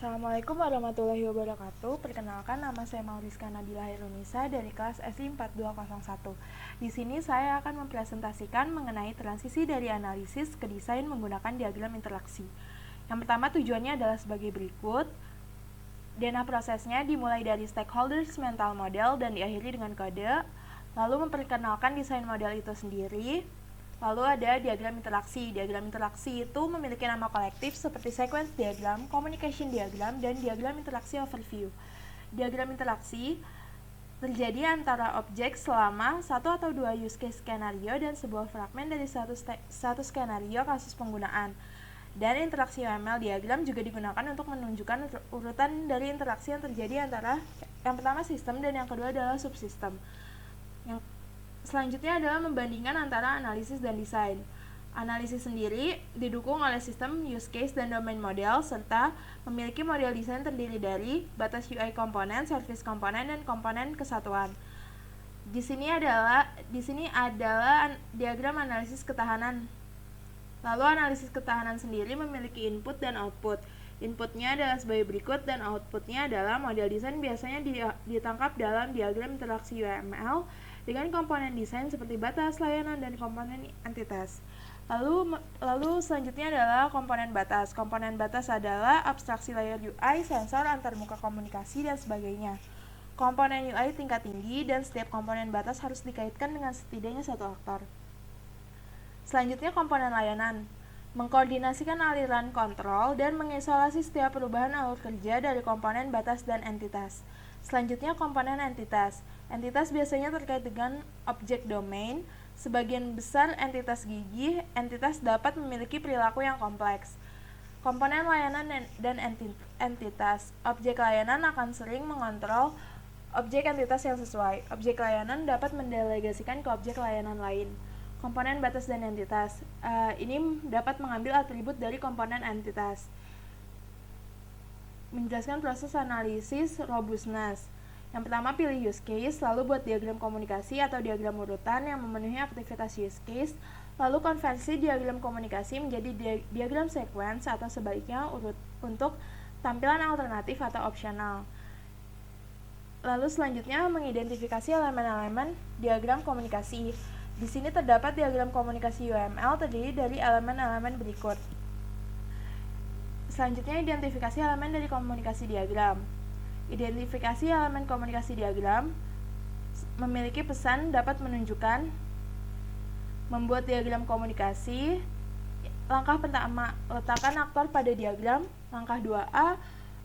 Assalamualaikum warahmatullahi wabarakatuh. Perkenalkan, nama saya Mauriska Nabila Hairunisa dari kelas SI 4201. Di sini saya akan mempresentasikan mengenai transisi dari analisis ke desain menggunakan diagram interaksi. Yang pertama, tujuannya adalah sebagai berikut. DNA prosesnya dimulai dari stakeholders mental model dan diakhiri dengan kode. Lalu memperkenalkan desain model itu sendiri. Lalu ada diagram interaksi. Diagram interaksi itu memiliki nama kolektif seperti sequence diagram, communication diagram, dan diagram interaksi overview. Diagram interaksi terjadi antara objek selama satu atau dua use case skenario dan sebuah fragmen dari satu skenario kasus penggunaan. Dan interaksi UML diagram juga digunakan untuk menunjukkan urutan dari interaksi yang terjadi antara yang pertama sistem dan yang kedua adalah subsistem. Yang selanjutnya adalah membandingkan antara analisis dan desain. Analisis sendiri didukung oleh sistem, use case, dan domain model, serta memiliki model desain terdiri dari batas UI komponen, service komponen, dan komponen kesatuan. Di sini adalah diagram analisis ketahanan. Lalu analisis ketahanan sendiri memiliki input dan output. Inputnya adalah sebagai berikut dan outputnya adalah model desain biasanya ditangkap dalam diagram interaksi UML dengan komponen desain seperti batas, layanan, dan komponen entitas. Lalu selanjutnya adalah komponen batas. Komponen batas adalah abstraksi layer UI, sensor, antarmuka komunikasi, dan sebagainya. Komponen UI tingkat tinggi dan setiap komponen batas harus dikaitkan dengan setidaknya satu aktor. Selanjutnya komponen layanan. Mengkoordinasikan aliran kontrol dan mengisolasi setiap perubahan alur kerja dari komponen batas dan entitas. Selanjutnya komponen entitas. Entitas biasanya terkait dengan objek domain. Sebagian besar entitas gigi, entitas dapat memiliki perilaku yang kompleks. Komponen layanan dan entitas. Objek layanan akan sering mengontrol objek entitas yang sesuai. Objek layanan dapat mendelegasikan ke objek layanan lain. Komponen batas dan entitas. Ini dapat mengambil atribut dari komponen entitas. Menjelaskan proses analisis robustness. Yang pertama, pilih use case, lalu buat diagram komunikasi atau diagram urutan yang memenuhi aktivitas use case, lalu konversi diagram komunikasi menjadi diagram sequence atau sebaliknya untuk tampilan alternatif atau opsional. Lalu selanjutnya mengidentifikasi elemen-elemen diagram komunikasi. Di sini terdapat diagram komunikasi UML terdiri dari elemen-elemen berikut. Selanjutnya, identifikasi elemen dari komunikasi diagram. Identifikasi elemen komunikasi diagram memiliki pesan dapat menunjukkan membuat diagram komunikasi. Langkah pertama, letakkan aktor pada diagram. Langkah 2A,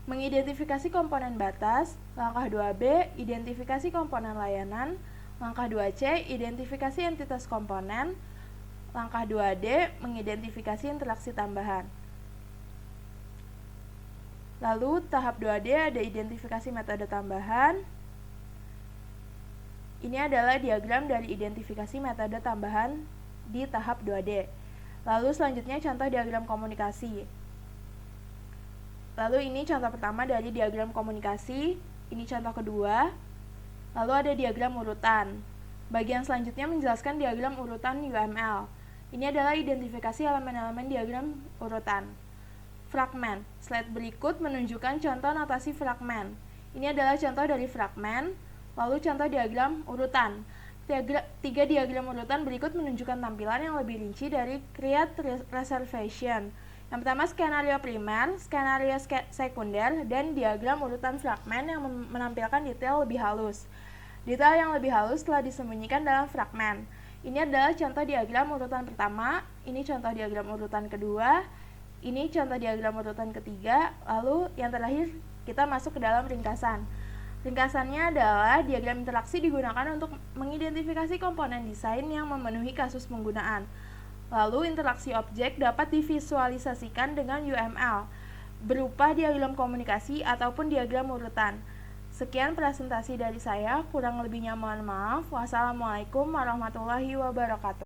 mengidentifikasi komponen batas. Langkah 2B, identifikasi komponen layanan. Langkah 2C, identifikasi entitas komponen. Langkah 2D, mengidentifikasi interaksi tambahan. Lalu tahap 2D ada identifikasi metode tambahan. Ini adalah diagram dari identifikasi metode tambahan di tahap 2D. Lalu selanjutnya contoh diagram komunikasi. Lalu ini contoh pertama dari diagram komunikasi. Ini contoh kedua. Lalu ada diagram urutan. Bagian selanjutnya menjelaskan diagram urutan UML. Ini adalah identifikasi elemen-elemen diagram urutan. Fragmen. Slide berikut menunjukkan contoh notasi fragmen. Ini adalah contoh dari fragmen. Lalu contoh diagram urutan. Tiga diagram urutan berikut menunjukkan tampilan yang lebih rinci dari create reservation. Yang pertama, skenario primer, skenario sekunder, dan diagram urutan fragmen yang menampilkan detail lebih halus. Detail yang lebih halus telah disembunyikan dalam fragmen. Ini adalah contoh diagram urutan pertama, ini contoh diagram urutan kedua, ini contoh diagram urutan ketiga, lalu yang terakhir kita masuk ke dalam ringkasan. Ringkasannya adalah diagram interaksi digunakan untuk mengidentifikasi komponen desain yang memenuhi kasus penggunaan. Lalu interaksi objek dapat divisualisasikan dengan UML, berupa diagram komunikasi ataupun diagram urutan. Sekian presentasi dari saya, kurang lebihnya mohon maaf. Wassalamualaikum warahmatullahi wabarakatuh.